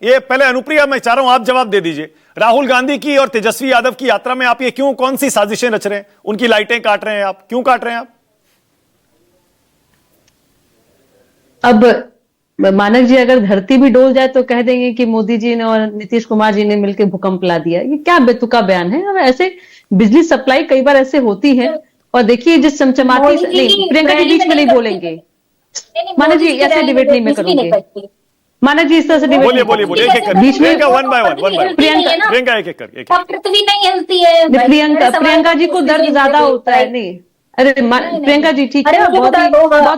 ये पहले अनुप्रिया, मैं चाह रहा हूं आप जवाब दे दीजिए। राहुल गांधी की और तेजस्वी यादव की यात्रा में आप ये क्यों, कौन सी साजिशें रच रहे हैं? उनकी लाइटें काट रहे हैं आप, क्यों काट रहे हैं आप? अब मानक जी अगर धरती भी डोल जाए तो कह देंगे कि मोदी जी ने और नीतीश कुमार जी ने मिलकर भूकंप ला दिया। ये क्या बेतुका बयान है। अब ऐसे बिजली सप्लाई कई बार ऐसे होती है। और देखिए जिस चमचमाती, नहीं प्रियंका जी बीच में नहीं बोलेंगे। मानक जी ऐसे डिबेट नहीं मैं करूंगी। मानक जी इस तरह से डिबेट बोलिए बीच में वन बाय वन प्रियंका एक एक करके। पृथ्वी नहीं हिलती है। प्रियंका जी को दर्द ज्यादा होता है। नहीं अरे प्रियंका जी ठीक है, बहुत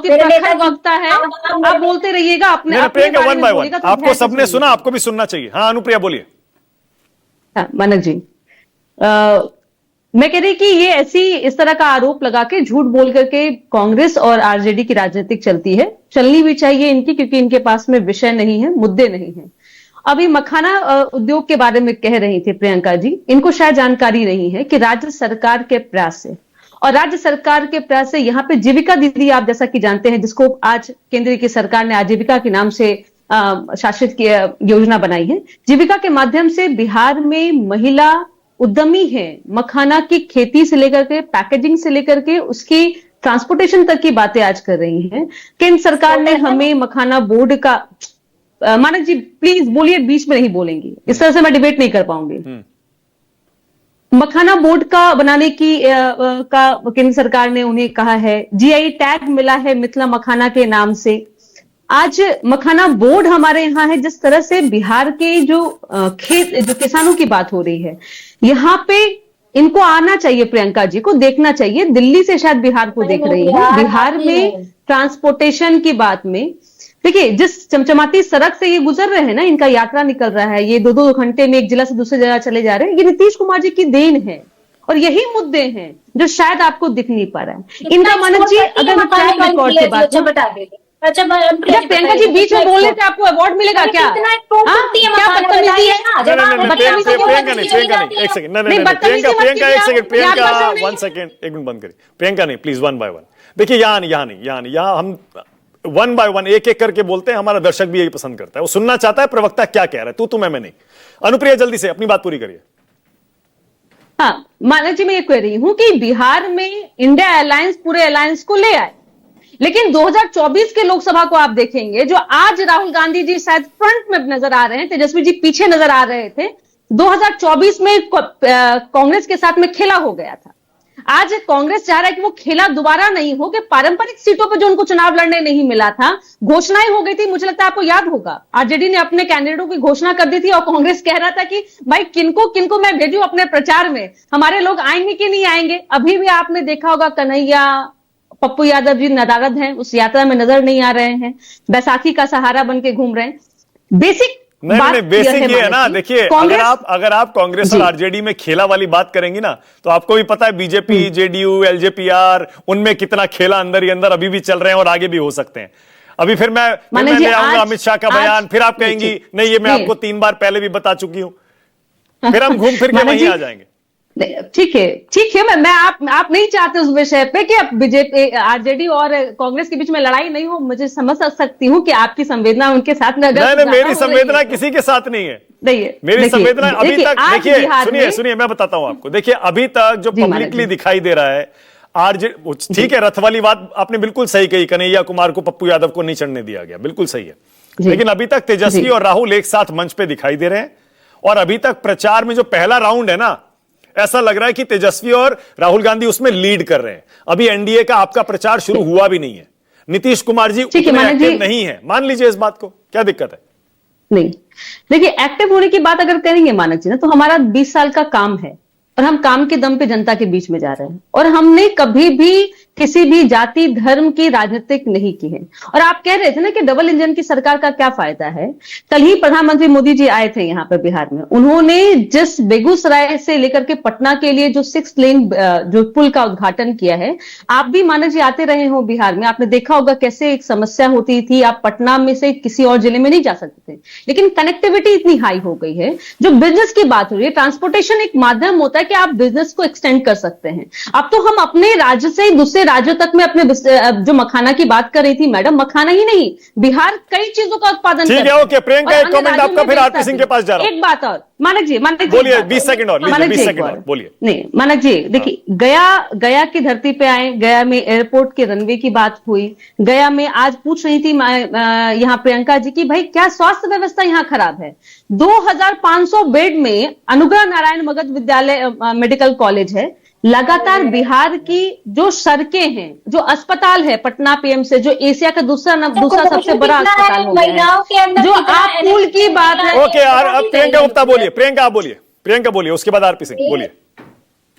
ही प्रखर वक्ता है। आप बोलते रहिएगा अपने। प्रियंका वन बाय वन, आपको सबने सुना, आपको भी सुनना चाहिए। हाँ अनुप्रिया बोलिए। हाँ मानक जी, मैं कह रही कि ये ऐसी इस तरह का आरोप लगा के झूठ बोल करके कांग्रेस और आरजेडी की राजनीतिक चलती है। चलनी भी चाहिए इनकी, क्योंकि इनके पास में विषय नहीं है, मुद्दे नहीं है। अभी मखाना उद्योग के बारे में कह रही थी प्रियंका जी, इनको शायद जानकारी नहीं है कि राज्य सरकार के प्रयास से, और राज्य सरकार के प्रयास से यहाँ पे जीविका दीदी आप जैसा कि जानते हैं, जिसको आज केंद्र की सरकार ने आजीविका के नाम से शासित की योजना बनाई है। जीविका के माध्यम से बिहार में महिला उद्यमी है। मखाना की खेती से लेकर के पैकेजिंग से लेकर के उसकी ट्रांसपोर्टेशन तक की बातें आज कर रही हैं। केंद्र सरकार ने हमें मखाना बोर्ड का, मानक जी प्लीज बोलिए, बीच में नहीं बोलेंगी, इस तरह से मैं डिबेट नहीं कर पाऊंगी। मखाना बोर्ड का बनाने की का केंद्र सरकार ने उन्हें कहा है। जीआई टैग मिला है मिथिला मखाना के नाम से। आज मखाना बोर्ड हमारे यहाँ है। जिस तरह से बिहार के जो जो किसानों की बात हो रही है, यहाँ पे इनको आना चाहिए, प्रियंका जी को देखना चाहिए। दिल्ली से शायद बिहार को देख रही है। बिहार में ट्रांसपोर्टेशन की बात में देखिए, जिस चमचमाती सड़क से ये गुजर रहे हैं ना, इनका यात्रा निकल रहा है, ये 2-2 घंटे में एक जिला से दूसरे जगह चले जा रहे हैं, ये नीतीश कुमार जी की देन है। और यही मुद्दे हैं जो शायद आपको दिख नहीं पा रहा है इनका। मानक जी अगर मैं ट्रैक रिकॉर्ड की बात, अच्छा प्रियंका जी बीच में बोलने से आपको अवार्ड मिलेगा क्या? क्या बदतमीजी है? एक मिनट बंद करिए प्रियंका, नहीं प्लीज वन बाय वन। देखिए यहाँ हम वन बाय वन एक एक करके बोलते हैं। हमारा दर्शक भी यही पसंद करता है, वो सुनना चाहता है प्रवक्ता क्या कह रहा है। तू मैं नहीं। अनुप्रिया जल्दी से अपनी बात पूरी करिए। हाँ मानक जी, मैं ये कह रही हूं कि बिहार में इंडिया अलायंस पूरे अलायंस को ले आए, लेकिन 2024 के लोकसभा को आप देखेंगे, जो आज राहुल गांधी जी शायद फ्रंट में नजर आ रहे हैं, तेजस्वी जी पीछे नजर आ रहे थे। 2024 में कांग्रेस के साथ में खेला हो गया था। आज कांग्रेस चाह रहा है कि वो खेला दोबारा नहीं हो, कि पारंपरिक सीटों पर जो उनको चुनाव लड़ने नहीं मिला था, घोषणाएं हो गई थी। मुझे लगता है आपको याद होगा, आरजेडी ने अपने कैंडिडेटों की घोषणा कर दी थी और कांग्रेस कह रहा था कि भाई किनको किनको मैं भेजूं अपने प्रचार में, हमारे लोग आएंगे कि नहीं आएंगे। अभी भी आपने देखा होगा कन्हैया, पप्पू यादव जी नदारद हैं, उस यात्रा में नजर नहीं आ रहे हैं, बैसाखी का सहारा बन के घूम रहे हैं। बेसिक बेसिक ये है ना, देखिए अगर आप कांग्रेस और आरजेडी में खेला वाली बात करेंगी ना, तो आपको भी पता है बीजेपी, जेडीयू, एलजेपीआर, उनमें कितना खेला अंदर ही अंदर अभी भी चल रहे हैं और आगे भी हो सकते हैं। अभी फिर मैं ले आऊंगा अमित शाह का बयान, फिर आप कहेंगी नहीं ये मैं आपको 3 बार पहले भी बता चुकी हूं, फिर हम घूम फिर के वहीं आ जाएंगे। ठीक है मैं आप नहीं चाहते उस विषय पे कि अब बीजेपी, आरजेडी और कांग्रेस के बीच में लड़ाई नहीं हो। मुझे समझ सकती हूँ कि आपकी संवेदना उनके साथ में, अगर मेरी संवेदना किसी के साथ नहीं है। मेरी संवेदना अभी तक, देखिए सुनिए मैं बताता हूं आपको। देखिए अभी तक जो पब्लिकली दिखाई दे रहा है, आरजेडी ठीक है, रथ वाली बात आपने बिल्कुल सही कही, कन्हैया कुमार को, पप्पू यादव को नहीं चढ़ने दिया गया, बिल्कुल सही है। लेकिन अभी तक तेजस्वी और राहुल एक साथ मंच पे दिखाई दे रहे हैं। और अभी तक प्रचार में जो पहला राउंड है ना, ऐसा लग रहा है कि तेजस्वी और राहुल गांधी उसमें लीड कर रहे हैं। अभी एनडीए का आपका प्रचार शुरू हुआ भी नहीं है। नीतीश कुमार जी उतने एक्टिव नहीं है, मान लीजिए इस बात को, क्या दिक्कत है? नहीं देखिए, एक्टिव होने की बात अगर करेंगे मानक जी ना, तो हमारा 20 साल का काम है और हम काम के दम पे जनता के बीच में जा रहे हैं। और हमने कभी भी किसी भी जाति धर्म की राजनीतिक नहीं की है। और आप कह रहे थे ना कि डबल इंजन की सरकार का क्या फायदा है। कल ही प्रधानमंत्री मोदी जी आए थे यहाँ पर बिहार में। उन्होंने जिस बेगूसराय से लेकर के पटना के लिए जो 6 लेन जो पुल का उद्घाटन किया है, आप भी मानक जी आते रहे हो बिहार में, आपने देखा होगा कैसे एक समस्या होती थी, आप पटना में से किसी और जिले में नहीं जा सकते थे। लेकिन कनेक्टिविटी इतनी हाई हो गई है। जो बिजनेस की बात हो रही है, ट्रांसपोर्टेशन एक माध्यम होता है कि आप बिजनेस को एक्सटेंड कर सकते हैं। अब तो हम अपने राज्य से दूसरे दूसरे राज्यों तक में अपने जो मखाना की बात कर रही थी मैडम, मखाना ही नहीं, बिहार कई चीजों का उत्पादन ठीक है। ओके प्रियंका, एक कमेंट आपका, फिर आरपी सिंह के पास जा रहा हूं। एक बात और मानक जी बोलिए, 20 सेकंड और, 20 सेकंड और बोलिए। नहीं मानक जी देखिए, गया की धरती पे आए, गया में एयरपोर्ट के रनवे की बात हुई, गया में आज पूछ रही थी यहाँ प्रियंका जी की भाई क्या स्वास्थ्य व्यवस्था यहाँ खराब है। 2500 बेड में अनुग्रह नारायण मगध विद्यालय मेडिकल कॉलेज है। लगातार बिहार की जो सड़कें हैं, जो अस्पताल है पटना पीएम से, जो एशिया का दूसरा सबसे बड़ा अस्पताल हो गया है, जो आप पुल की बात है। ओके यार, अब प्रियंका गुप्ता बोलिए, प्रियंका आप बोलिए, प्रियंका बोलिए, उसके बाद आरपी सिंह बोलिए।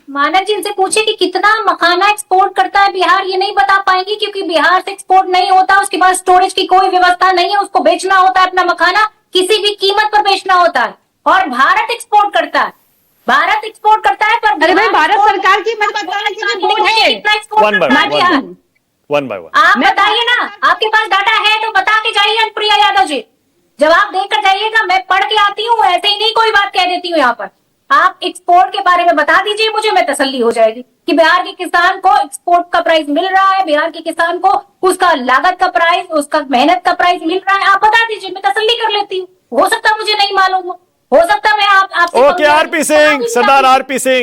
मानक जी से पूछे कि कितना मखाना एक्सपोर्ट करता है बिहार, ये नहीं बता पाएंगे क्योंकि बिहार से एक्सपोर्ट नहीं होता, उसके बाद स्टोरेज की कोई व्यवस्था नहीं है, उसको बेचना होता है अपना मखाना, किसी भी कीमत पर बेचना होता है। और भारत एक्सपोर्ट करता है, भारत एक्सपोर्ट करता है, पर अरे भाई भारत सरकार की मत बताना कि बोर्ड है वन बाय वन आप बताइए ना, आपके पास डाटा है तो बता के जाइए अनुप्रिया यादव जी, जवाब देकर जाइएगा। मैं पढ़ के आती हूँ, ऐसे ही नहीं कोई बात कह देती हूँ यहाँ पर। आप एक्सपोर्ट के बारे में बता दीजिए मुझे, मैं तसल्ली हो जाएगी कि बिहार के किसान को एक्सपोर्ट का प्राइस मिल रहा है, बिहार के किसान को उसका लागत का प्राइस, उसका मेहनत का प्राइस मिल रहा है। आप बता दीजिए, मैं तसल्ली कर लेती हूँ। हो सकता मुझे नहीं मालूम हो सकता मैं आपसे ओके आरपी सिंह, सरदार आरपी सिंह।